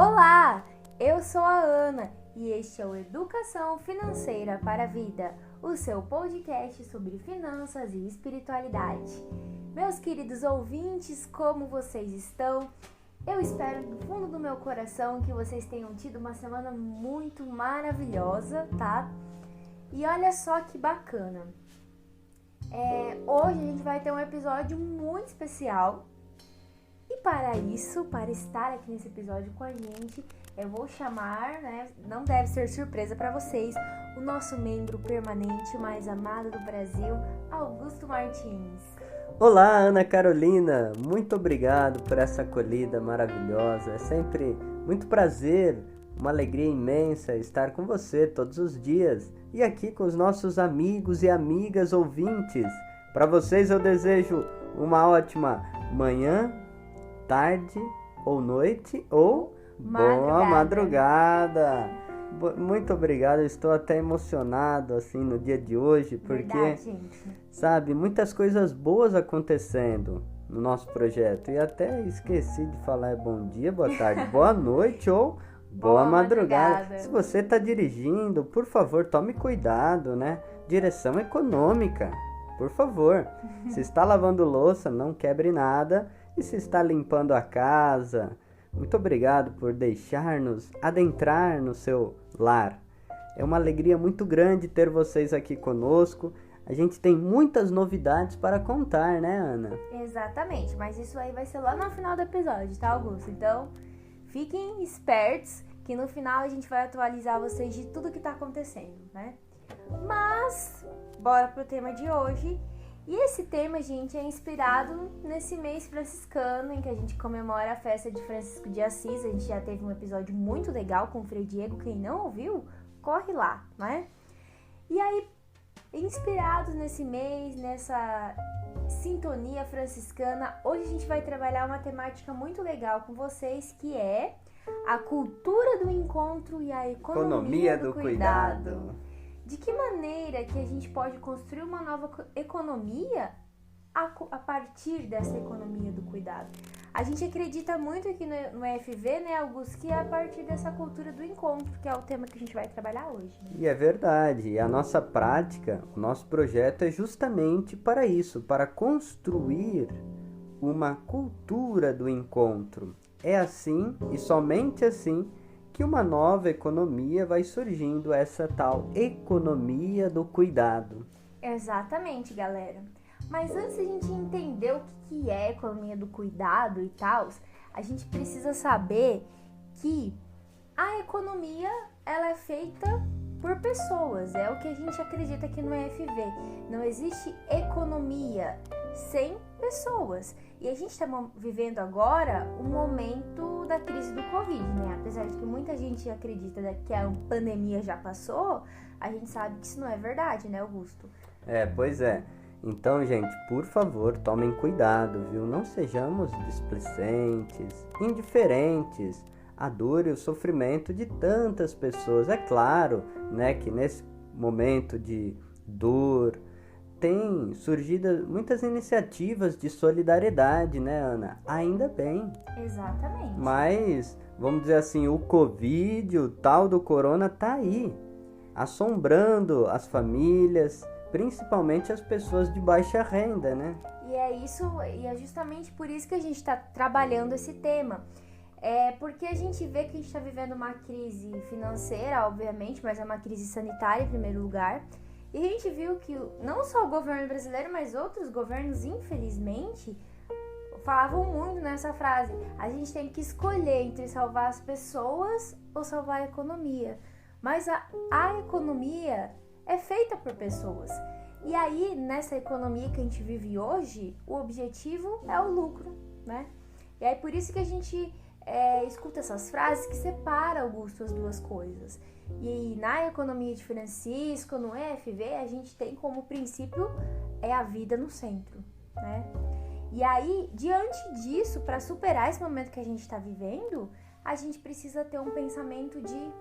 Olá, eu sou a Ana e este é o Educação Financeira para a Vida, o seu podcast sobre finanças e espiritualidade. Meus queridos ouvintes, como vocês estão? Eu espero do fundo do meu coração que vocês tenham tido uma semana muito maravilhosa, tá? E olha só que bacana. Hoje a gente vai ter um episódio muito especial. E para isso, para estar aqui nesse episódio com a gente, eu vou chamar, não deve ser surpresa para vocês, o nosso membro permanente, o mais amado do Brasil, Augusto Martins. Olá, Ana Carolina, muito obrigado por essa acolhida maravilhosa. É sempre muito prazer, uma alegria imensa estar com você todos os dias e aqui com os nossos amigos e amigas ouvintes. Para vocês eu desejo uma ótima manhã, tarde ou noite ou boa madrugada. Muito obrigado, eu estou até emocionado assim no dia de hoje, porque, sabe, muitas coisas boas acontecendo no nosso projeto e até esqueci de falar bom dia, boa tarde, boa noite ou boa madrugada. Se você está dirigindo, por favor, tome cuidado, né? Direção econômica, por favor. Se está lavando louça, não quebre nada. E se está limpando a casa, muito obrigado por deixar-nos adentrar no seu lar. É uma alegria muito grande ter vocês aqui conosco. A gente tem muitas novidades para contar, né, Ana? Exatamente, mas isso aí vai ser lá no final do episódio, tá, Augusto? Então, fiquem espertos que no final a gente vai atualizar vocês de tudo que está acontecendo, né? Mas, bora pro tema de hoje. E esse tema, gente, é inspirado nesse mês franciscano em que a gente comemora a festa de Francisco de Assis. A gente já teve um episódio muito legal com o Frei Diego. Quem não ouviu, corre lá, né? E aí, inspirados nesse mês, nessa sintonia franciscana, hoje a gente vai trabalhar uma temática muito legal com vocês, que é a cultura do encontro e a economia do cuidado. De que maneira que a gente pode construir uma nova economia a partir dessa economia do cuidado? A gente acredita muito aqui no EFV, né, Augusto, que é a partir dessa cultura do encontro, que é o tema que a gente vai trabalhar hoje. E é verdade, e a nossa prática, o nosso projeto é justamente para isso, para construir uma cultura do encontro. É assim e somente assim que uma nova economia vai surgindo, essa tal economia do cuidado. Exatamente, galera. Mas antes de a gente entender o que é a economia do cuidado e tal, a gente precisa saber que a economia ela é feita por pessoas. É o que a gente acredita aqui no EFV. Não existe economia sem pessoas. E a gente está vivendo agora um momento da crise do Covid, né? Apesar de que muita gente acredita que a pandemia já passou, a gente sabe que isso não é verdade, né, Augusto? Pois é. Então, gente, por favor, tomem cuidado, viu? Não sejamos displicentes, indiferentes à dor e o sofrimento de tantas pessoas. É claro, né, que nesse momento de dor tem surgido muitas iniciativas de solidariedade, né, Ana? Ainda bem. Exatamente. Mas, vamos dizer assim, o Covid, o tal do corona, tá aí, assombrando as famílias, principalmente as pessoas de baixa renda, né? E é justamente por isso que a gente está trabalhando esse tema. Porque a gente vê que a gente está vivendo uma crise financeira, obviamente, mas é uma crise sanitária em primeiro lugar. E a gente viu que não só o governo brasileiro, mas outros governos, infelizmente, falavam muito nessa frase: a gente tem que escolher entre salvar as pessoas ou salvar a economia. Mas a economia é feita por pessoas. E aí, nessa economia que a gente vive hoje, o objetivo é o lucro, né? E aí, por isso que a gente escuta essas frases que separam, Augusto, as duas coisas. E na economia de Francisco, no EFV, a gente tem como princípio a vida no centro, né? E aí, diante disso, para superar esse momento que a gente está vivendo, a gente precisa ter um pensamento de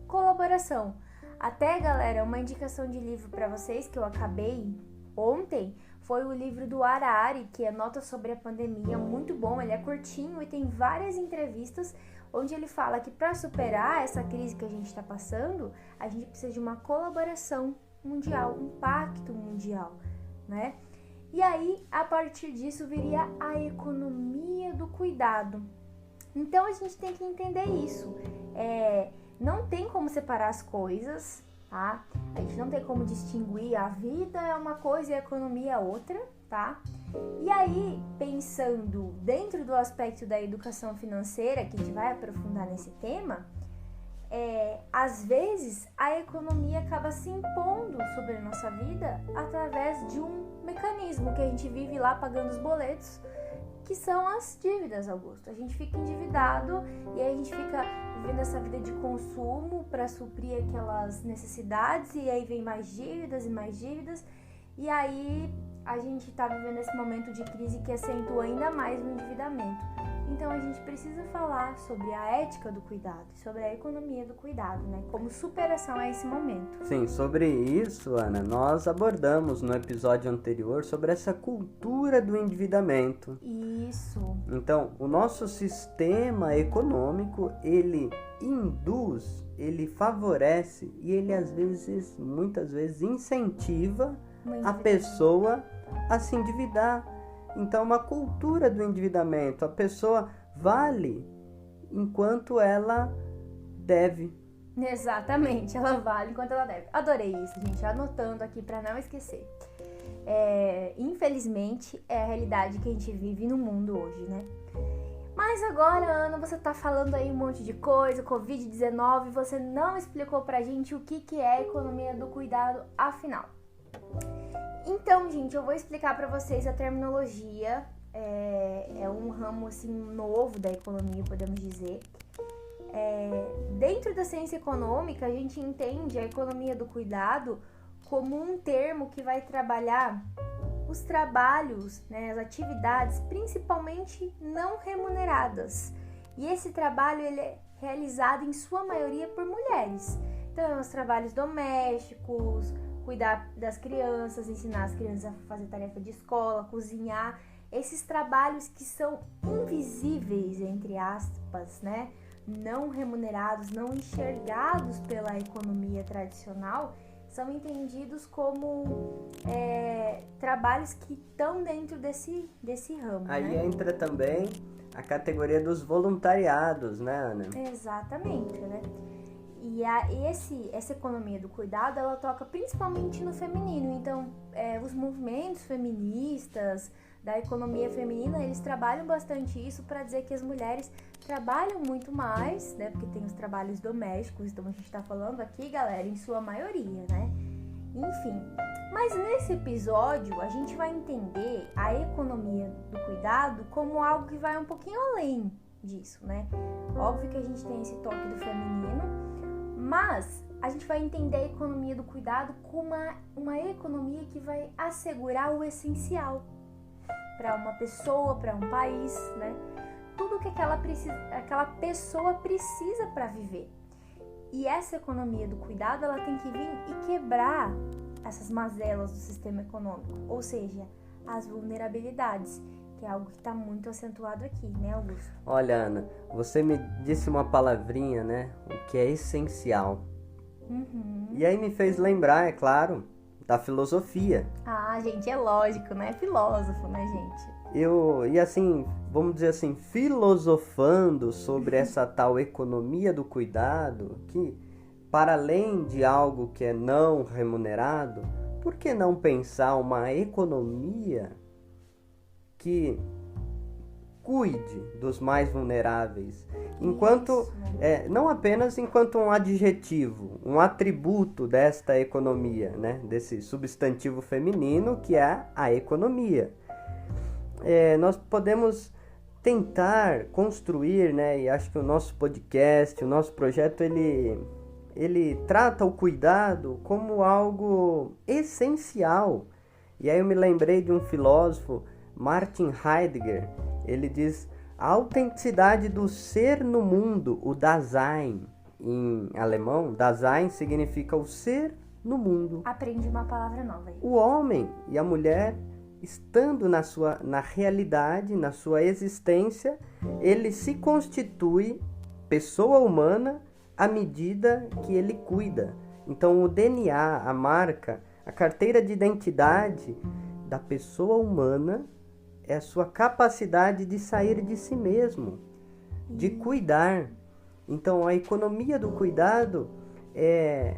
colaboração. Até, galera, uma indicação de livro para vocês que eu acabei ontem foi o livro do Harari, que é Notas sobre a Pandemia, muito bom, ele é curtinho e tem várias entrevistas onde ele fala que para superar essa crise que a gente está passando, a gente precisa de uma colaboração mundial, um pacto mundial, né? E aí, a partir disso, viria a economia do cuidado. Então, a gente tem que entender isso. Não tem como separar as coisas, tá? A gente não tem como distinguir a vida é uma coisa e a economia é outra, tá? E aí, pensando dentro do aspecto da educação financeira, que a gente vai aprofundar nesse tema, às vezes a economia acaba se impondo sobre a nossa vida através de um mecanismo que a gente vive lá pagando os boletos, que são as dívidas, Augusto. A gente fica endividado e aí a gente fica vivendo essa vida de consumo para suprir aquelas necessidades, e aí vem mais dívidas e mais dívidas, e aí a gente está vivendo esse momento de crise que acentua ainda mais o endividamento. Então a gente precisa falar sobre a ética do cuidado, sobre a economia do cuidado, né? Como superação a esse momento. Sim, sobre isso, Ana, nós abordamos no episódio anterior sobre essa cultura do endividamento. Isso. Então, o nosso sistema econômico, ele induz, ele favorece e ele muitas vezes incentiva a pessoa a se endividar. Então, uma cultura do endividamento. A pessoa vale enquanto ela deve. Exatamente, ela vale enquanto ela deve. Adorei isso, gente. Anotando aqui para não esquecer. Infelizmente, é a realidade que a gente vive no mundo hoje, né? Mas agora, Ana, você tá falando aí um monte de coisa, Covid-19, você não explicou pra gente o que é a economia do cuidado, afinal. Então, gente, eu vou explicar para vocês a terminologia. É um ramo assim novo da economia, podemos dizer. Dentro da ciência econômica, a gente entende a economia do cuidado como um termo que vai trabalhar os trabalhos, né, as atividades, principalmente não remuneradas. E esse trabalho ele é realizado em sua maioria por mulheres. Então, os trabalhos domésticos, cuidar das crianças, ensinar as crianças a fazer tarefa de escola, cozinhar, esses trabalhos que são invisíveis, entre aspas, né? Não remunerados, não enxergados pela economia tradicional, são entendidos como trabalhos que estão dentro desse ramo. Aí, né? Entra também a categoria dos voluntariados, né, Ana? Exatamente, né? E essa economia do cuidado, ela toca principalmente no feminino. Então, os movimentos feministas, da economia feminina, eles trabalham bastante isso para dizer que as mulheres trabalham muito mais, né? Porque tem os trabalhos domésticos, então a gente está falando aqui, galera, em sua maioria, né? Enfim, mas nesse episódio a gente vai entender a economia do cuidado como algo que vai um pouquinho além disso, né? Óbvio que a gente tem esse toque do feminino, mas a gente vai entender a economia do cuidado como uma economia que vai assegurar o essencial para uma pessoa, para um país, né? Tudo que aquela pessoa precisa para viver. E essa economia do cuidado, ela tem que vir e quebrar essas mazelas do sistema econômico, ou seja, as vulnerabilidades, que é algo que está muito acentuado aqui, né, Augusto? Olha, Ana, você me disse uma palavrinha, né? O que é essencial. Uhum. E aí me fez lembrar, é claro, da filosofia. Ah, gente, é lógico, né? Filósofo, né, gente? E assim, vamos dizer assim, filosofando sobre essa tal economia do cuidado, que para além de algo que é não remunerado, por que não pensar uma economia que cuide dos mais vulneráveis, enquanto não apenas enquanto um adjetivo, um atributo desta economia, né, desse substantivo feminino que é a economia. Nós podemos tentar construir, né, e acho que o nosso podcast, o nosso projeto, ele trata o cuidado como algo essencial. E aí eu me lembrei de um filósofo, Martin Heidegger. Ele diz: a autenticidade do ser no mundo, o Dasein, em alemão, Dasein significa o ser no mundo. Aprendi uma palavra nova aí. O homem e a mulher, estando na realidade, na sua existência, ele se constitui pessoa humana à medida que ele cuida. Então o DNA, a marca, a carteira de identidade da pessoa humana é a sua capacidade de sair de si mesmo, de cuidar. Então a economia do cuidado é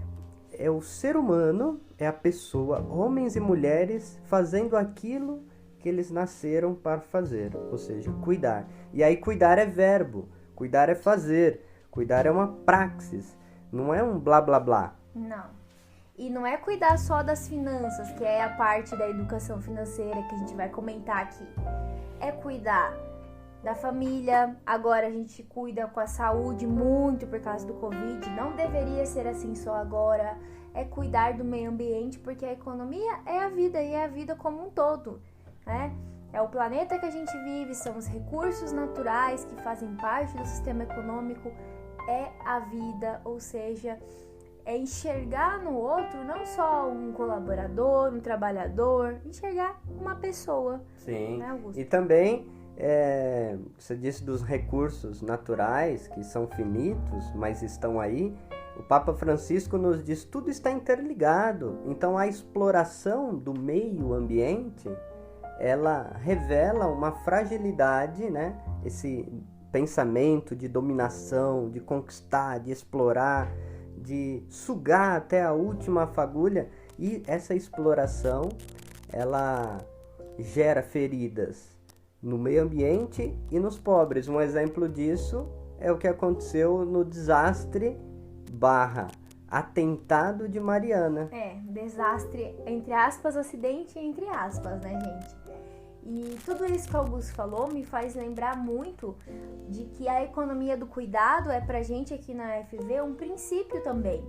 o ser humano, é a pessoa, homens e mulheres, fazendo aquilo que eles nasceram para fazer, ou seja, cuidar. E aí cuidar é verbo, cuidar é fazer, cuidar é uma praxis, não é um blá blá blá. Não. E não é cuidar só das finanças, que é a parte da educação financeira que a gente vai comentar aqui. É cuidar da família. Agora a gente cuida com a saúde muito por causa do Covid. Não deveria ser assim só agora. É cuidar do meio ambiente, porque a economia é a vida e é a vida como um todo, né? É o planeta que a gente vive, são os recursos naturais que fazem parte do sistema econômico, é a vida, ou seja, é enxergar no outro não só um colaborador, um trabalhador, enxergar uma pessoa. Sim, né, Augusto? E também você disse dos recursos naturais que são finitos, mas estão aí. O Papa Francisco nos diz que tudo está interligado. Então a exploração do meio ambiente, ela revela uma fragilidade, né? Esse pensamento de dominação, de conquistar, de explorar, de sugar até a última fagulha. E essa exploração, ela gera feridas no meio ambiente e nos pobres. Um exemplo disso é o que aconteceu no desastre atentado de Mariana. Desastre, entre aspas, acidente, entre aspas, né, gente? E tudo isso que o Augusto falou me faz lembrar muito de que a economia do cuidado é pra gente aqui na UFV um princípio também.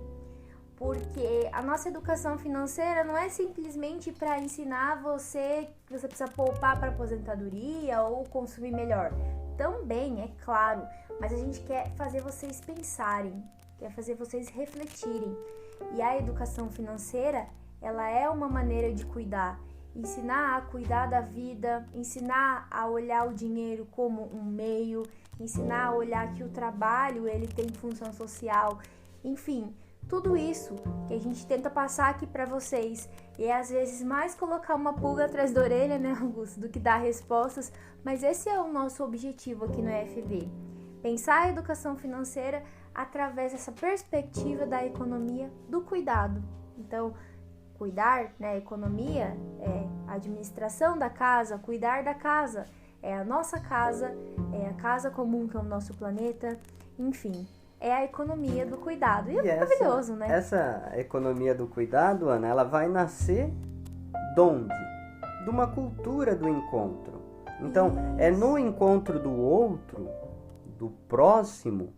Porque a nossa educação financeira não é simplesmente para ensinar você que você precisa poupar para aposentadoria ou consumir melhor. Também, é claro, mas a gente quer fazer vocês pensarem, quer fazer vocês refletirem. E a educação financeira, ela é uma maneira de cuidar. Ensinar a cuidar da vida, ensinar a olhar o dinheiro como um meio, ensinar a olhar que o trabalho ele tem função social, enfim, tudo isso que a gente tenta passar aqui para vocês. E é às vezes mais colocar uma pulga atrás da orelha, né, Augusto, do que dar respostas, mas esse é o nosso objetivo aqui no EFV. Pensar a educação financeira através dessa perspectiva da economia do cuidado. Então, cuidar, né, economia é a administração da casa, cuidar da casa, é a nossa casa, é a casa comum que é o nosso planeta, enfim, é a economia do cuidado. E é maravilhoso, né? Essa economia do cuidado, Ana, ela vai nascer de onde? De uma cultura do encontro. Então, é no encontro do outro, do próximo,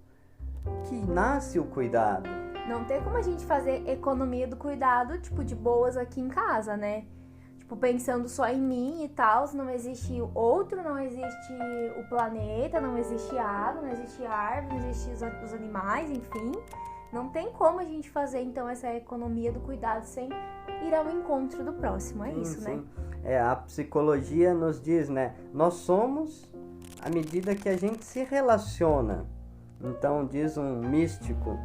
que nasce o cuidado. Não tem como a gente fazer economia do cuidado, tipo, de boas aqui em casa, né? Tipo, pensando só em mim e tal, não existe outro, não existe o planeta, não existe água, não existe árvore, não existe os animais, enfim. Não tem como a gente fazer, então, essa economia do cuidado sem ir ao encontro do próximo, isso, sim. né? A psicologia nos diz, né? Nós somos à medida que a gente se relaciona. Então, diz um místico,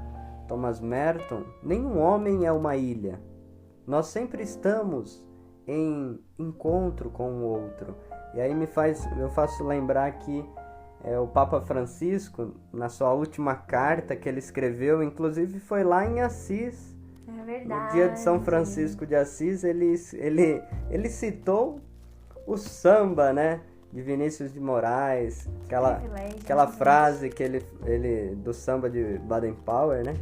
Thomas Merton, nenhum homem é uma ilha. Nós sempre estamos em encontro com o outro. E aí eu faço lembrar que o Papa Francisco, na sua última carta que ele escreveu, inclusive foi lá em Assis. É verdade. No dia de São Francisco de Assis, ele citou o samba, né? De Vinícius de Moraes, aquela frase que ele do samba de Baden-Powell, né?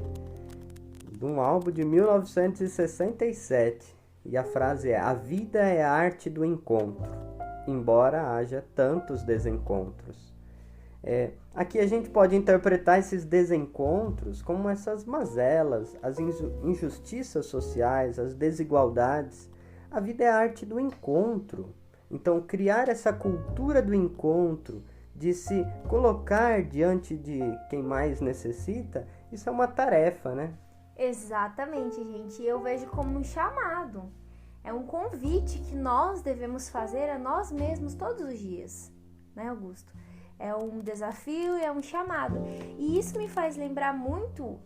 De um álbum de 1967. E a frase é: a vida é a arte do encontro, embora haja tantos desencontros. Aqui a gente pode interpretar esses desencontros como essas mazelas, as injustiças sociais, as desigualdades. A vida é a arte do encontro. Então, criar essa cultura do encontro, de se colocar diante de quem mais necessita, isso é uma tarefa, né? Exatamente, gente. Eu vejo como um chamado. É um convite que nós devemos fazer a nós mesmos todos os dias, né, Augusto? é um desafio e é um chamado. E isso me faz lembrar muito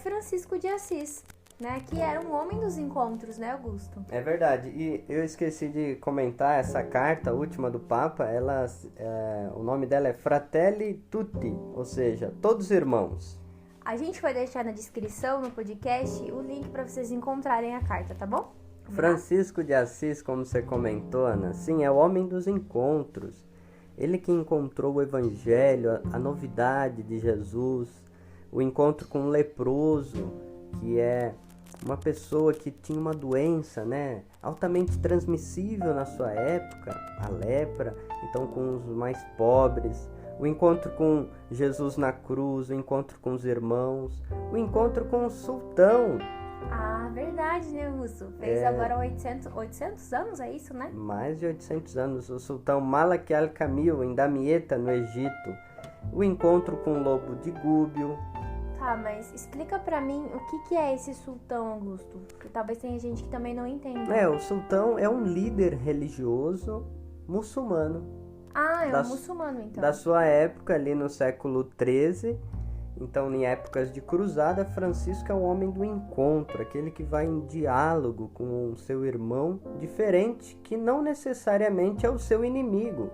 Francisco de Assis, né? Que era um homem dos encontros, né, Augusto? É verdade. E eu esqueci de comentar essa carta última do Papa. O nome dela é Fratelli Tutti, ou seja, todos irmãos. A gente vai deixar na descrição, no podcast, o link para vocês encontrarem a carta, tá bom? Francisco de Assis, como você comentou, Ana, sim, é o homem dos encontros. Ele que encontrou o Evangelho, a novidade de Jesus, o encontro com um leproso, que é uma pessoa que tinha uma doença, né, altamente transmissível na sua época, a lepra, então com os mais pobres, o encontro com Jesus na cruz, o encontro com os irmãos, o encontro com o sultão. Ah, verdade, né, Russo? Fez agora 800 anos, é isso, né? Mais de 800 anos, o sultão Malak al-Kamil, em Damieta, no Egito, o encontro com o lobo de Gúbio. Tá, mas explica pra mim o que é esse sultão, Augusto, que talvez tenha gente que também não entenda. O sultão é um líder religioso muçulmano. Ah, é um muçulmano, então. Da sua época, ali no século XIII, então em épocas de cruzada, Francisco é o homem do encontro, aquele que vai em diálogo com o seu irmão diferente, que não necessariamente é o seu inimigo.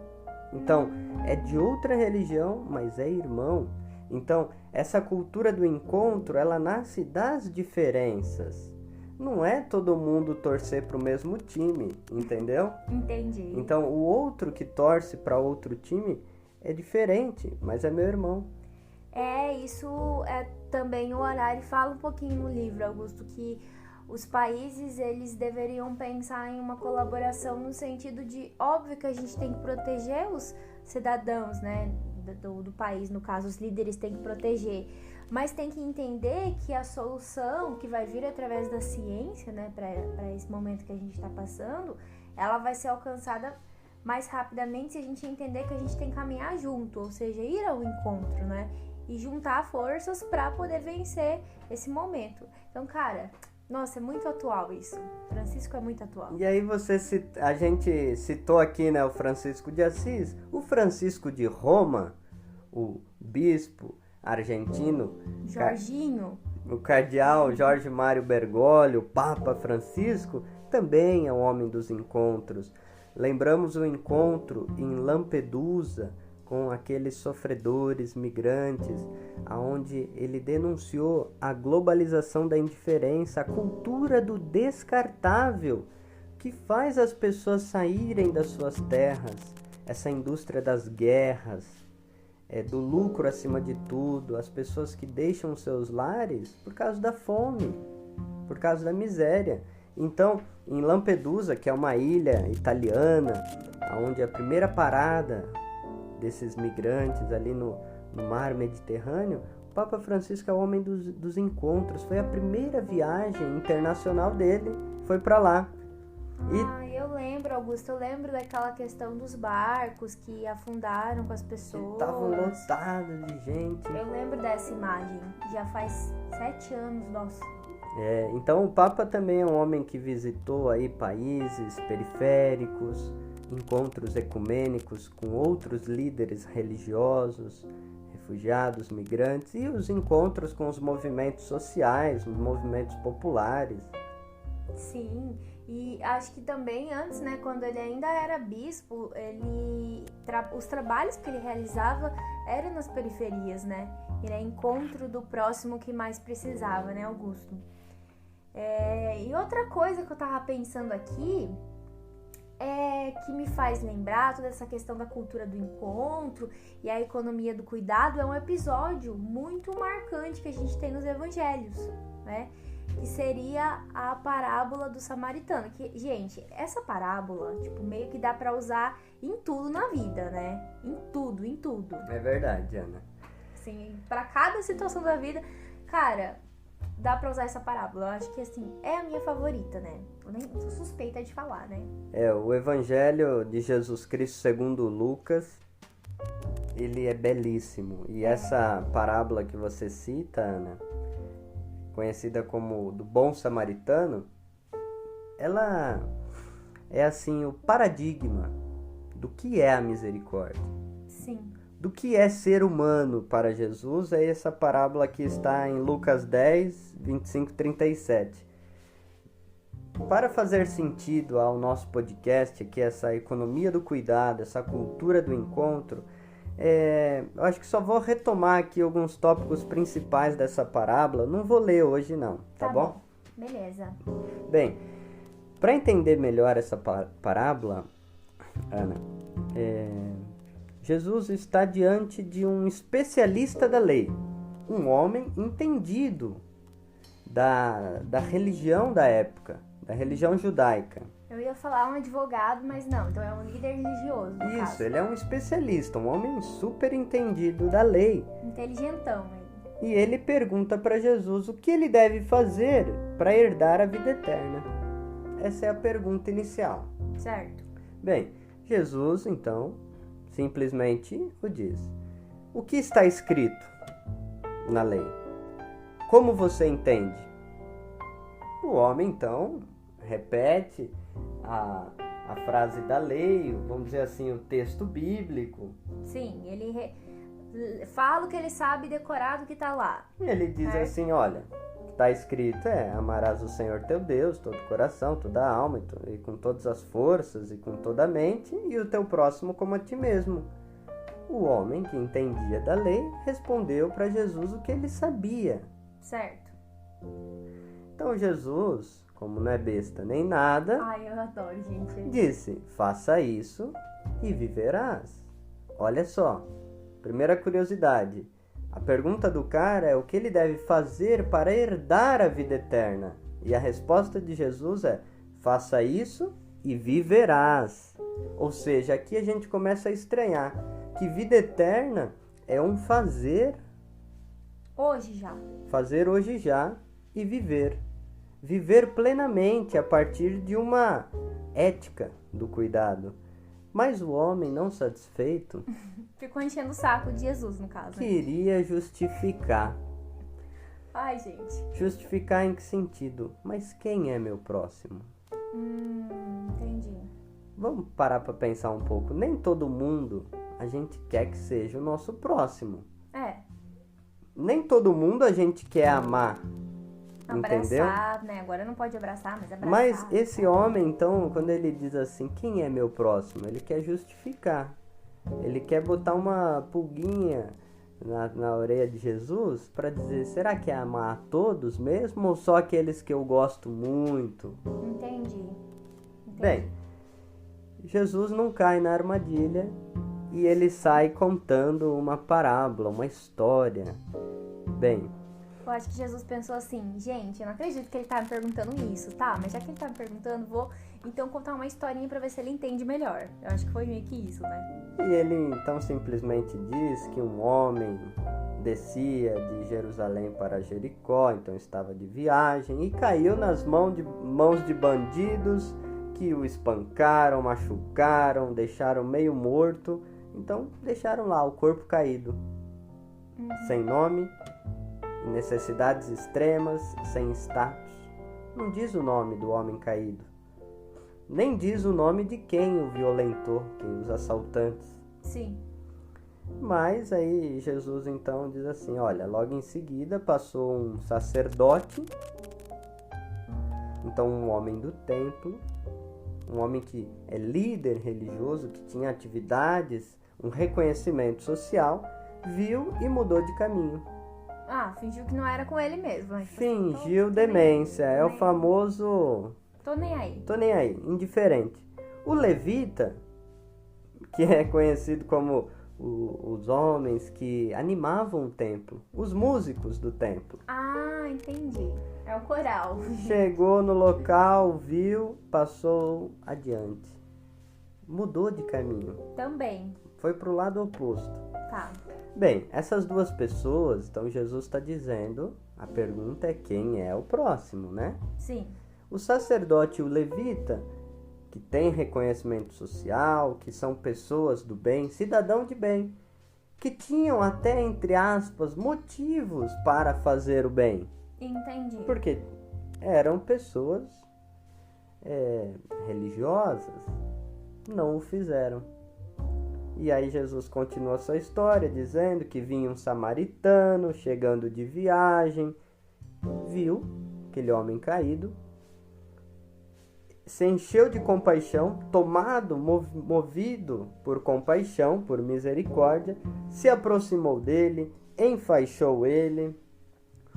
Então, é de outra religião, mas é irmão. Então, essa cultura do encontro, ela nasce das diferenças. Não é todo mundo torcer para o mesmo time, entendeu? Entendi. Então, o outro que torce para outro time é diferente, mas é meu irmão. Isso é também o olhar, e fala um pouquinho no livro, Augusto, que os países, eles deveriam pensar em uma colaboração no sentido de, óbvio que a gente tem que proteger os cidadãos, né, do país, no caso, os líderes têm que proteger, mas tem que entender que a solução que vai vir através da ciência, né, para esse momento que a gente está passando, ela vai ser alcançada mais rapidamente se a gente entender que a gente tem que caminhar junto, ou seja, ir ao encontro, né, e juntar forças para poder vencer esse momento. Então, cara, nossa, é muito atual isso. Francisco é muito atual. E aí a gente citou aqui, né, o Francisco de Assis, o Francisco de Roma, o bispo argentino, Jorginho, o cardeal Jorge Mário Bergoglio, o Papa Francisco, também é um homem dos encontros. Lembramos o encontro em Lampedusa com aqueles sofredores migrantes, aonde ele denunciou a globalização da indiferença, a cultura do descartável, que faz as pessoas saírem das suas terras, essa indústria das guerras, do lucro acima de tudo, as pessoas que deixam seus lares por causa da fome, por causa da miséria. Então, em Lampedusa, que é uma ilha italiana, onde a primeira parada desses migrantes ali no mar Mediterrâneo, o Papa Francisco é o homem dos encontros. Foi a primeira viagem internacional dele, foi para lá. Eu lembro, Augusto, eu lembro daquela questão dos barcos que afundaram com as pessoas. Estavam lotados de gente. Eu lembro dessa imagem, já faz 7 anos, nossa. Então o Papa também é um homem que visitou aí países periféricos, encontros ecumênicos com outros líderes religiosos, refugiados, migrantes, e os encontros com os movimentos sociais, os movimentos populares. Sim, e acho que também antes, né, quando ele ainda era bispo, os trabalhos que ele realizava eram nas periferias, né? Ele é encontro do próximo que mais precisava, né, Augusto? E outra coisa que eu tava pensando aqui que me faz lembrar toda essa questão da cultura do encontro e a economia do cuidado é um episódio muito marcante que a gente tem nos evangelhos, né? Que seria a parábola do samaritano. Que, gente, essa parábola, meio que dá pra usar em tudo na vida, né? Em tudo, em tudo. É verdade, Ana. Assim, pra cada situação da vida, cara, dá pra usar essa parábola. Eu acho que, assim, é a minha favorita, né? Eu nem sou suspeita de falar, né? O Evangelho de Jesus Cristo segundo Lucas, ele é belíssimo. E essa parábola que você cita, Ana, conhecida como do bom samaritano, ela é, assim, o paradigma do que é a misericórdia. Sim. do que é ser humano para Jesus é essa parábola que está em Lucas 10, 25 e 37. Para fazer sentido ao nosso podcast, que é essa economia do cuidado, essa cultura do encontro, eu acho que só vou retomar aqui alguns tópicos principais dessa parábola. Não vou ler hoje não, tá bom? Beleza. Bem, para entender melhor essa parábola, Ana, Jesus está diante de um especialista da lei, um homem entendido da religião da época, da religião judaica. Eu ia falar um advogado, mas não, então é um líder religioso. No Isso, caso. ele é um especialista, um homem super entendido da lei. Inteligentão ele. E ele pergunta para Jesus o que ele deve fazer para herdar a vida eterna. Essa é a pergunta inicial. Certo. Bem, Jesus, então, simplesmente o diz. O que está escrito na lei? Como você entende? O homem, então, repete a frase da lei, vamos dizer assim, o texto bíblico. Sim, ele fala o que ele sabe decorado que tá lá. E ele diz assim, olha, o que está escrito amarás o Senhor teu Deus, todo o coração, toda a alma, e com todas as forças, e com toda a mente, e o teu próximo como a ti mesmo. O homem que entendia da lei respondeu para Jesus o que ele sabia. Certo. Então Jesus, como não é besta nem nada, Ai, eu adoro, gente. disse, faça isso e viverás. Olha só, primeira curiosidade. A pergunta do cara é o que ele deve fazer para herdar a vida eterna. E a resposta de Jesus é, faça isso e viverás. Ou seja, aqui a gente começa a estranhar que vida eterna é um fazer. Hoje já. Fazer hoje já e viver. Viver plenamente a partir de uma ética do cuidado. Mas o homem, não satisfeito, Ficou enchendo o saco de Jesus, no caso. queria justificar. Ai, gente. Justificar em que sentido? Mas quem é meu próximo? Entendi. Vamos parar para pensar um pouco. Nem todo mundo a gente quer que seja o nosso próximo. Nem todo mundo a gente quer amar. Entendeu? Abraçar, né? Agora não pode abraçar, mas abraçar. Mas esse homem, então, quando ele diz assim, quem é meu próximo? Ele quer justificar. Ele quer botar uma pulguinha na orelha de Jesus para dizer, será que é amar a todos mesmo ou só aqueles que eu gosto muito? Entendi. Bem, Jesus não cai na armadilha e ele sai contando uma parábola, uma história. Bem, Eu acho que Jesus pensou assim, gente, eu não acredito que ele tá me perguntando isso, tá? Mas já que ele tá me perguntando, vou então contar uma historinha pra ver se ele entende melhor. Eu acho que foi meio que isso, né? e ele então simplesmente diz que um homem descia de Jerusalém para Jericó, então estava de viagem, e caiu nas mãos de bandidos que o espancaram, machucaram, deixaram meio morto, então deixaram lá o corpo caído, sem nome, em necessidades extremas, sem status. Não diz o nome do homem caído, nem diz o nome de quem o violentou, os assaltantes. Sim. Mas aí Jesus então diz assim, olha, logo em seguida passou um sacerdote, então um homem do templo, um homem que é líder religioso, que tinha atividades, um reconhecimento social, viu e mudou de caminho. Fingiu que não era com ele mesmo. Né? Fingiu demência, é o famoso... Tô nem aí. Tô nem aí, indiferente. O levita, que é conhecido como os homens que animavam o templo, os músicos do templo. Entendi. É o coral. Chegou no local, viu, passou adiante. Mudou de caminho. Também. Foi pro lado oposto. Tá. Bem, essas duas pessoas, então Jesus está dizendo, a pergunta é quem é o próximo, né? Sim. O sacerdote e o levita, que tem reconhecimento social, que são pessoas do bem, cidadão de bem, que tinham até, entre aspas, motivos para fazer o bem. Entendi. Porque eram pessoas religiosas, não o fizeram. E aí Jesus continua a sua história, dizendo que vinha um samaritano chegando de viagem, viu aquele homem caído, se encheu de compaixão, tomado, movido por compaixão, por misericórdia, se aproximou dele, enfaixou ele,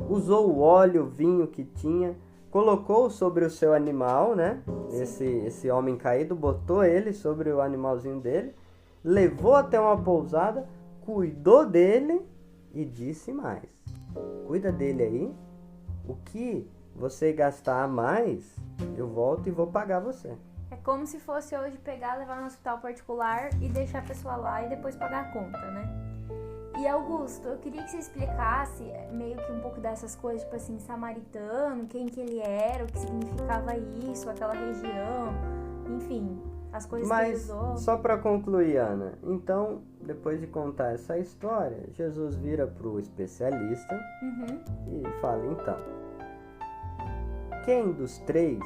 usou o óleo, o vinho que tinha, colocou sobre o seu animal, né? Esse homem caído, botou ele sobre o animalzinho dele, levou até uma pousada, cuidou dele e disse mais: cuida dele aí, o que você gastar a mais, eu volto e vou pagar você. É como se fosse hoje pegar, levar no hospital particular e deixar a pessoa lá e depois pagar a conta, né? E Augusto, eu queria que você explicasse meio que um pouco dessas coisas, tipo assim, samaritano, quem que ele era, o que significava isso, aquela região, enfim, as coisas que ele usou. Mas, só para concluir, Ana, então, depois de contar essa história, Jesus vira para o especialista e fala, então, quem dos três,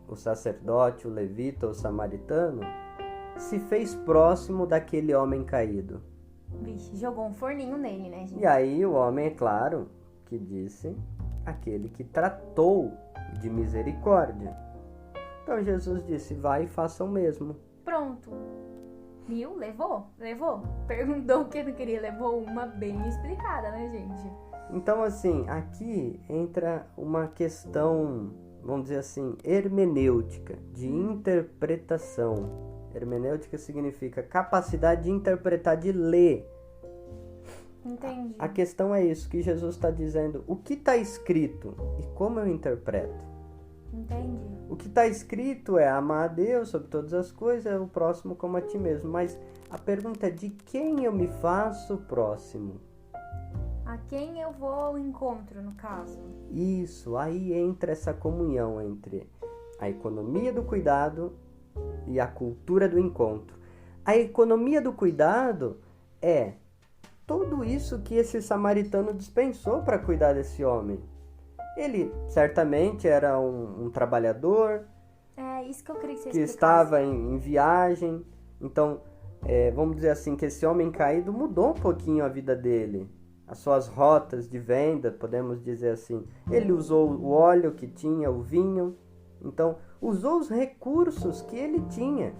o sacerdote, o levita ou o samaritano, se fez próximo daquele homem caído? Vixe, jogou um forninho nele, né, gente? E aí o homem, é claro, que disse aquele que tratou de misericórdia. Então Jesus disse, vai e faça o mesmo. Pronto. Viu? Levou? Perguntou o que não queria, levou uma bem explicada, né, gente? Então, assim, aqui entra uma questão, vamos dizer assim, hermenêutica, de interpretação. Hermenêutica significa capacidade de interpretar, de ler. Entendi. A questão é isso, que Jesus está dizendo, o que está escrito e como eu interpreto. Entendi. O que está escrito é amar a Deus sobre todas as coisas, é o próximo como a ti mesmo. Mas a pergunta é de quem eu me faço próximo? A quem eu vou ao encontro, no caso? Isso, aí entra essa comunhão entre a economia do cuidado e a cultura do encontro. A economia do cuidado é tudo isso que esse samaritano dispensou para cuidar desse homem. Ele certamente era um trabalhador. É isso que eu queria que você que explicasse. estava em viagem. Então, vamos dizer assim, que esse homem caído mudou um pouquinho a vida dele. As suas rotas de venda, podemos dizer assim. Ele usou o óleo que tinha, o vinho. Então, usou os recursos que ele tinha.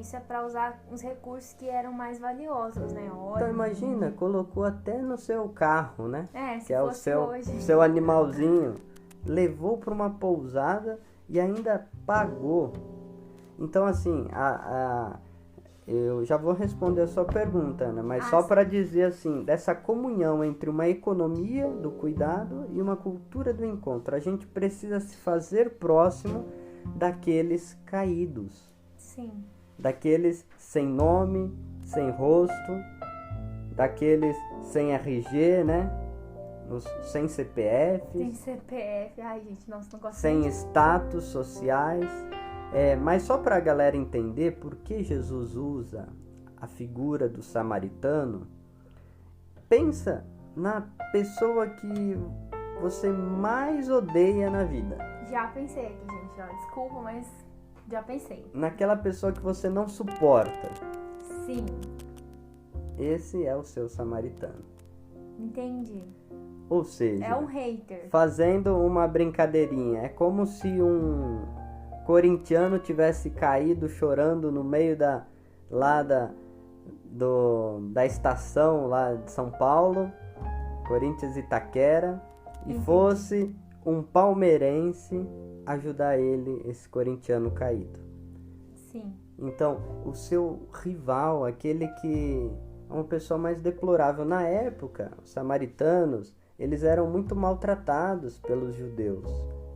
Isso é para usar os recursos que eram mais valiosos, né? Óleo, Então, imagina, colocou até no seu carro, né? se que é o fosse hoje. seu animalzinho. Levou para uma pousada e ainda pagou. Então, assim, eu já vou responder a sua pergunta, Ana, mas só para dizer assim, dessa comunhão entre uma economia do cuidado e uma cultura do encontro. A gente precisa se fazer próximo daqueles caídos. Sim. Daqueles sem nome, sem rosto, daqueles sem RG, né? Sem CPF. Sem CPF. Ai, gente, nossa, não gosto sem status sociais. Mas só para a galera entender por que Jesus usa a figura do samaritano, pensa na pessoa que você mais odeia na vida. Já pensei aqui, gente. Ó, desculpa, mas já pensei. Naquela pessoa que você não suporta. Sim. Esse é o seu samaritano. Entendi. Ou seja, é um hater. Fazendo uma brincadeirinha, é como se um corintiano tivesse caído chorando no meio da estação lá de São Paulo, Corinthians Itaquera, e fosse um palmeirense ajudar ele, esse corintiano caído. Sim. Então, o seu rival, aquele que é uma pessoa mais deplorável na época, os samaritanos, eles eram muito maltratados pelos judeus.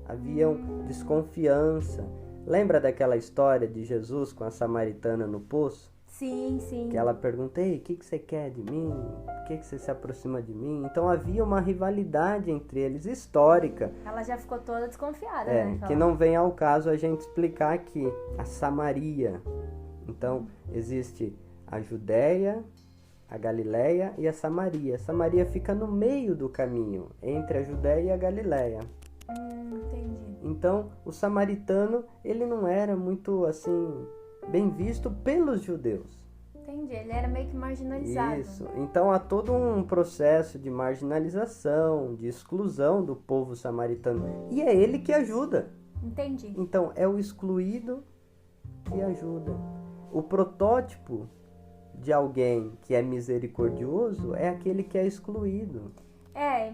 Haviam desconfiança. Lembra daquela história de Jesus com a samaritana no poço? Sim, sim. Que ela pergunta, ei, o que você quer de mim? Por que você se aproxima de mim? Então havia uma rivalidade entre eles, histórica. Ela já ficou toda desconfiada, né? Que não vem ao caso a gente explicar aqui. A Samaria. Então, existe a Judéia, a Galileia e a Samaria. A Samaria fica no meio do caminho, entre a Judéia e a Galileia. Entendi. Então, o samaritano, ele não era muito, assim, bem visto pelos judeus. Entendi, ele era meio que marginalizado. Isso. Então há todo um processo de marginalização, de exclusão do povo samaritano. E é ele que ajuda. Entendi. Então é o excluído que ajuda. O protótipo de alguém que é misericordioso é aquele que é excluído.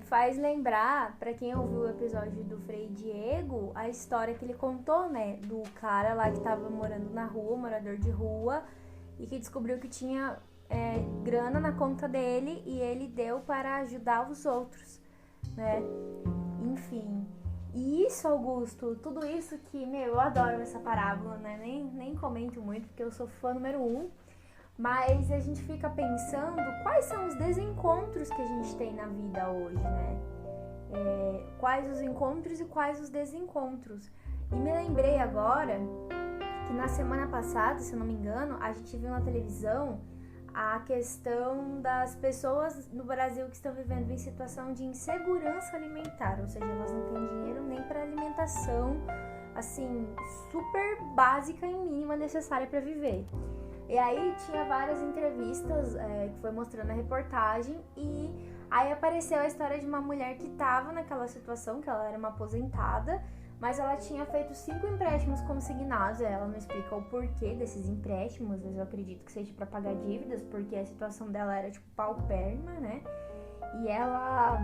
Faz lembrar, pra quem ouviu o episódio do Frei Diego, a história que ele contou, né? Do cara lá que tava morando na rua, morador de rua, e que descobriu que tinha grana na conta dele e ele deu para ajudar os outros, né? Enfim. E isso, Augusto, tudo isso que, eu adoro essa parábola, né? Nem comento muito, porque eu sou fã número 1. Mas a gente fica pensando quais são os desencontros que a gente tem na vida hoje, né? Quais os encontros e quais os desencontros. E me lembrei agora que na semana passada, se eu não me engano, a gente viu na televisão a questão das pessoas no Brasil que estão vivendo em situação de insegurança alimentar, ou seja, elas não têm dinheiro nem para alimentação, assim, super básica e mínima necessária para viver. E aí tinha várias entrevistas que foi mostrando a reportagem e aí apareceu a história de uma mulher que estava naquela situação, que ela era uma aposentada, mas ela tinha feito 5 empréstimos consignados. Ela não explica o porquê desses empréstimos, mas eu acredito que seja para pagar dívidas, porque a situação dela era tipo paupérrima, né? E ela,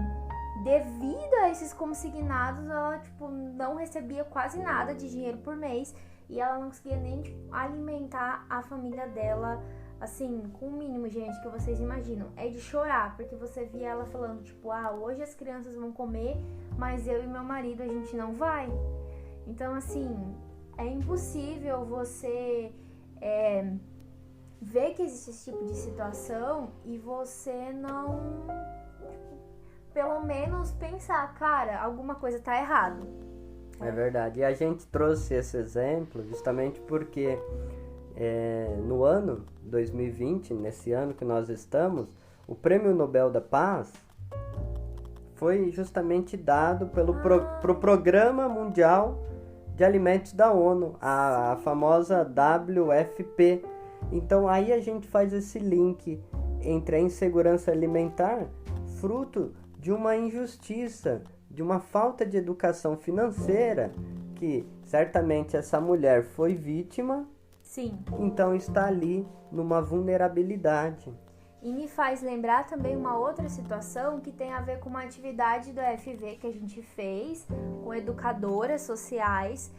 devido a esses consignados, ela tipo não recebia quase nada de dinheiro por mês. E ela não conseguia nem alimentar a família dela, assim, com o mínimo, gente, que vocês imaginam. É de chorar, porque você via ela falando, tipo, hoje as crianças vão comer, mas eu e meu marido, a gente não vai. Então, assim, é impossível você ver que existe esse tipo de situação e você não, pelo menos, pensar, cara, alguma coisa tá errado. É verdade. E a gente trouxe esse exemplo justamente porque no ano 2020, nesse ano que nós estamos, o Prêmio Nobel da Paz foi justamente dado pro Programa Mundial de Alimentos da ONU, a famosa WFP. Então aí a gente faz esse link entre a insegurança alimentar, fruto de uma injustiça, de uma falta de educação financeira, que certamente essa mulher foi vítima. Sim. Então está ali numa vulnerabilidade. E me faz lembrar também uma outra situação que tem a ver com uma atividade do FV que a gente fez com educadoras sociais,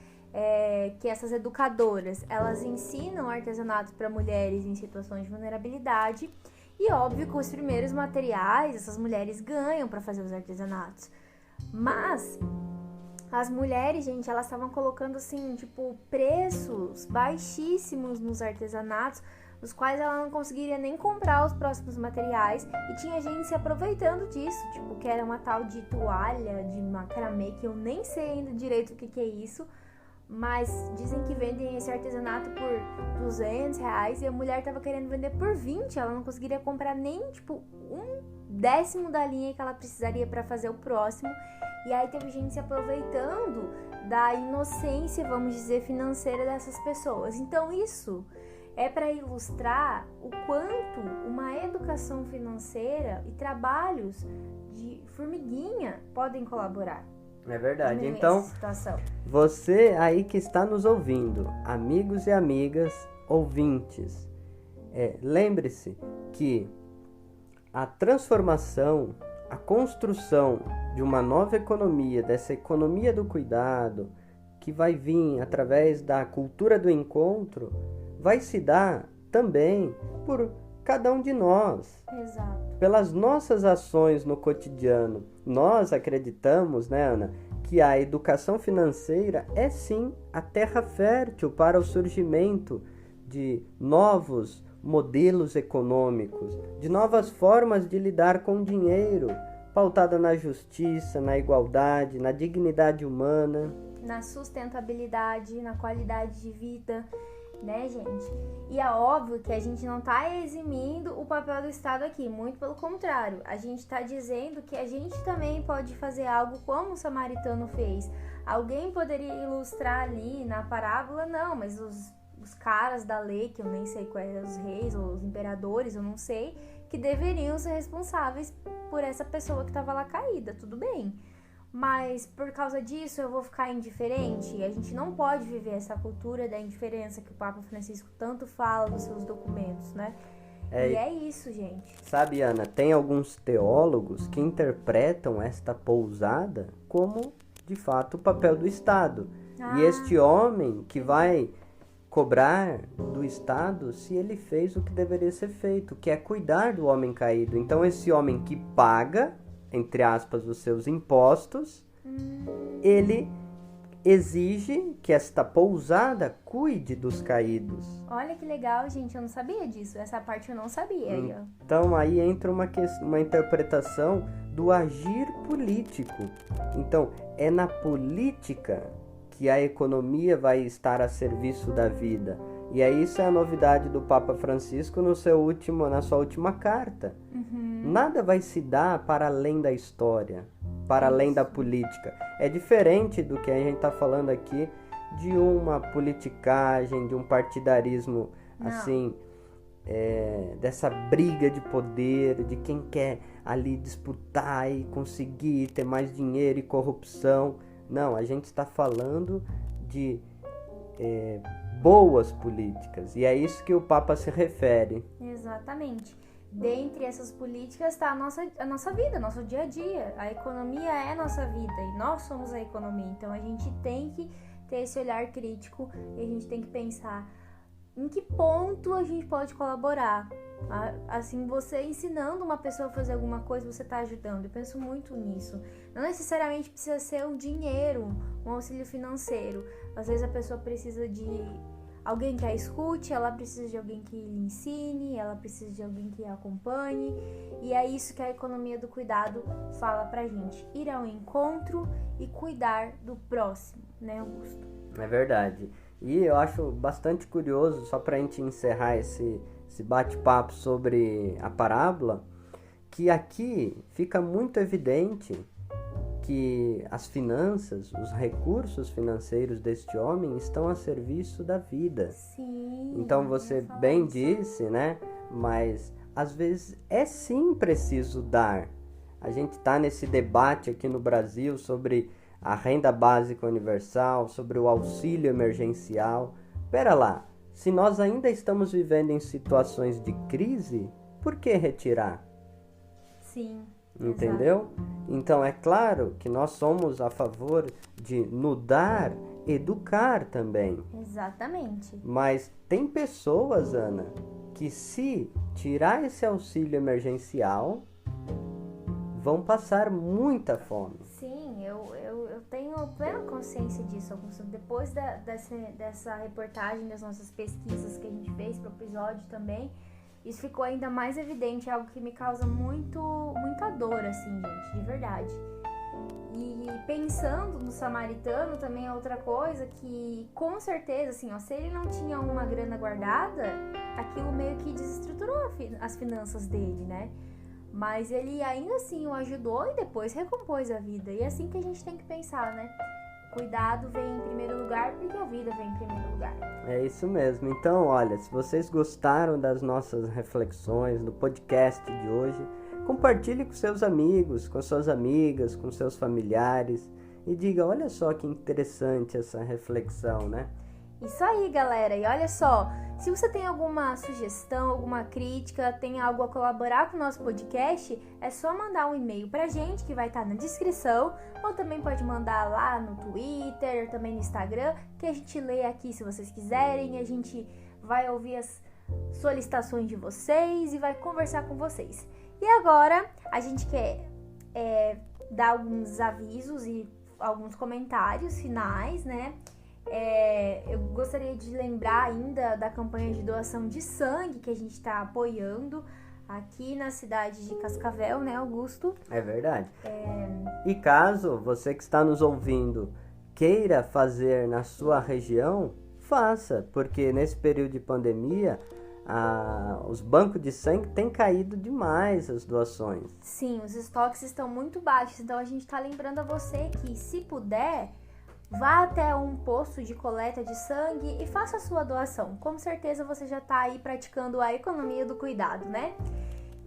que essas educadoras, elas ensinam artesanato para mulheres em situações de vulnerabilidade. E óbvio que os primeiros materiais essas mulheres ganham para fazer os artesanatos. Mas as mulheres, gente, elas estavam colocando assim, tipo, preços baixíssimos nos artesanatos, os quais ela não conseguiria nem comprar os próximos materiais, e tinha gente se aproveitando disso, tipo, que era uma tal de toalha de macramê, que eu nem sei ainda direito o que é isso, mas dizem que vendem esse artesanato por R$200 e a mulher tava querendo vender por 20, ela não conseguiria comprar nem, tipo, 1/10 da linha que ela precisaria para fazer o próximo. E aí teve gente se aproveitando da inocência, vamos dizer, financeira dessas pessoas. Então isso é para ilustrar o quanto uma educação financeira e trabalhos de formiguinha podem colaborar. É verdade. Então, você aí que está nos ouvindo, amigos e amigas ouvintes, lembre-se que a transformação, a construção de uma nova economia, dessa economia do cuidado, que vai vir através da cultura do encontro, vai se dar também por cada um de nós. Exato. Pelas nossas ações no cotidiano. Nós acreditamos, né, Ana, que a educação financeira é sim a terra fértil para o surgimento de novos modelos econômicos, de novas formas de lidar com o dinheiro, pautada na justiça, na igualdade, na dignidade humana, na sustentabilidade, na qualidade de vida, né, gente? E é óbvio que a gente não tá eximindo o papel do Estado aqui, muito pelo contrário. A gente tá dizendo que a gente também pode fazer algo como o samaritano fez. Alguém poderia ilustrar ali na parábola, não, mas os caras da lei, que eu nem sei quais eram os reis ou os imperadores, eu não sei, que deveriam ser responsáveis por essa pessoa que estava lá caída, tudo bem. Mas por causa disso eu vou ficar indiferente? A gente não pode viver essa cultura da indiferença que o Papa Francisco tanto fala nos seus documentos, né? E é isso, gente. Sabe, Ana, tem alguns teólogos que interpretam esta pousada como, de fato, o papel do Estado. E este homem que vai cobrar do Estado se ele fez o que deveria ser feito, que é cuidar do homem caído. Então, esse homem que paga, entre aspas, os seus impostos, ele exige que esta pousada cuide dos caídos. Olha que legal, gente, eu não sabia disso. Essa parte eu não sabia. Então aí entra uma interpretação do agir político. Então é na política que a economia vai estar a serviço da vida. E aí isso é a novidade do Papa Francisco na sua última carta. Nada vai se dar para além da história, para além da política. É diferente do que a gente está falando aqui de uma politicagem, de um partidarismo, assim, dessa briga de poder, de quem quer ali disputar e conseguir ter mais dinheiro e corrupção. Não, a gente está falando de boas políticas, e é isso que o Papa se refere. Exatamente. Dentre essas políticas está a nossa vida, nosso dia a dia. A economia é a nossa vida e nós somos a economia. Então a gente tem que ter esse olhar crítico e a gente tem que pensar em que ponto a gente pode colaborar. Assim, você ensinando uma pessoa a fazer alguma coisa, você está ajudando. Eu penso muito nisso. Não necessariamente precisa ser um dinheiro, um auxílio financeiro. Às vezes a pessoa precisa de alguém que a escute, ela precisa de alguém que lhe ensine, ela precisa de alguém que a acompanhe. E é isso que a economia do cuidado fala pra gente. Ir ao encontro e cuidar do próximo, né, Augusto? É verdade. E eu acho bastante curioso, só pra gente encerrar esse bate-papo sobre a parábola, que aqui fica muito evidente que as finanças, os recursos financeiros deste homem estão a serviço da vida. Sim. Então você bem disse, né? Mas às vezes é sim preciso dar. A gente está nesse debate aqui no Brasil sobre a renda básica universal, sobre o auxílio emergencial. Pera lá, se nós ainda estamos vivendo em situações de crise, por que retirar? Sim. Entendeu? Então é claro que nós somos a favor de no dar, educar também. Exatamente. Mas tem pessoas, Ana, que se tirar esse auxílio emergencial, vão passar muita fome. Sim, eu tenho plena consciência disso, Augusto. Depois dessa reportagem, das nossas pesquisas que a gente fez para o episódio também, isso ficou ainda mais evidente, é algo que me causa muita dor, assim, gente, de verdade. E pensando no samaritano também é outra coisa que, com certeza, assim, ó, se ele não tinha uma grana guardada, aquilo meio que desestruturou as finanças dele, né? Mas ele ainda assim o ajudou e depois recompôs a vida. E é assim que a gente tem que pensar, né? Cuidado vem em primeiro lugar, porque a vida vem em primeiro lugar. É isso mesmo. Então, olha, se vocês gostaram das nossas reflexões, do podcast de hoje, compartilhe com seus amigos, com suas amigas, com seus familiares e diga, olha só que interessante essa reflexão, né? Isso aí, galera. E olha só, se você tem alguma sugestão, alguma crítica, tem algo a colaborar com o nosso podcast, é só mandar um e-mail pra gente, que vai estar na descrição, ou também pode mandar lá no Twitter, também no Instagram, que a gente lê aqui se vocês quiserem, a gente vai ouvir as solicitações de vocês e vai conversar com vocês. E agora, a gente quer dar alguns avisos e alguns comentários finais, né? Eu gostaria de lembrar ainda da campanha de doação de sangue que a gente está apoiando aqui na cidade de Cascavel, né, Augusto? É verdade. E caso você que está nos ouvindo queira fazer na sua região, faça, porque nesse período de pandemia os bancos de sangue têm caído demais as doações. Sim, os estoques estão muito baixos, então a gente está lembrando a você que, se puder, vá até um posto de coleta de sangue e faça a sua doação. Com certeza você já está aí praticando a economia do cuidado, né?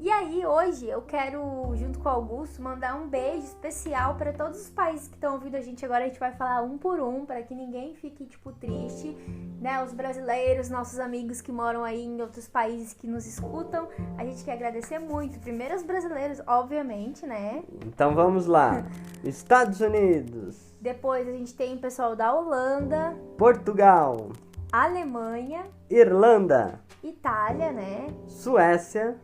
E aí, hoje, eu quero, junto com o Augusto, mandar um beijo especial para todos os países que estão ouvindo a gente agora. A gente vai falar um por um, para que ninguém fique, triste, né? Os brasileiros, nossos amigos que moram aí em outros países que nos escutam, a gente quer agradecer muito. Primeiro os brasileiros, obviamente, né? Então vamos lá. Estados Unidos. Depois a gente tem o pessoal da Holanda, Portugal. Alemanha, Irlanda. Itália, né? Suécia.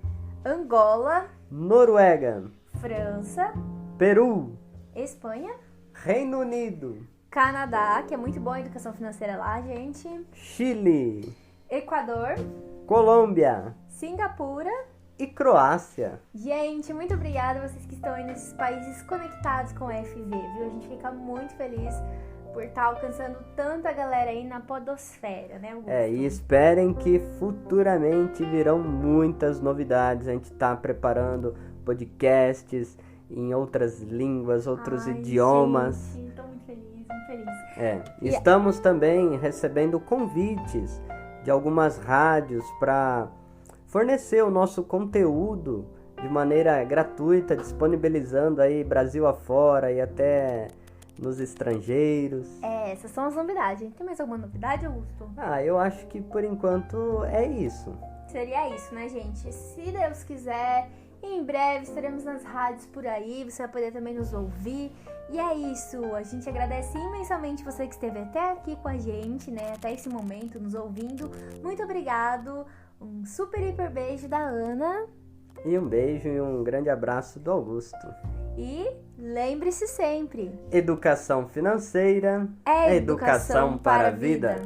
Angola, Noruega. França, Peru. Espanha, Reino Unido. Canadá, que é muito boa a educação financeira lá, gente. Chile. Equador, Colômbia. Singapura. E Croácia. Gente, muito obrigada a vocês que estão aí nesses países conectados com o FV, viu? A gente fica muito feliz por estar alcançando tanta galera aí na podosfera, né, Augusto? E esperem que futuramente virão muitas novidades. A gente está preparando podcasts em outras línguas, outros idiomas. Gente, tô muito feliz, muito feliz. Estamos também recebendo convites de algumas rádios para fornecer o nosso conteúdo de maneira gratuita, disponibilizando aí Brasil afora e até nos estrangeiros. Essas são as novidades. Tem mais alguma novidade, Augusto? Eu acho que por enquanto é isso. Seria isso, né, gente? Se Deus quiser, em breve estaremos nas rádios por aí, você vai poder também nos ouvir. E é isso, a gente agradece imensamente você que esteve até aqui com a gente, né, até esse momento, nos ouvindo. Muito obrigado, um super hiper beijo da Ana. E um beijo e um grande abraço do Augusto. E lembre-se sempre, educação financeira é educação para a vida.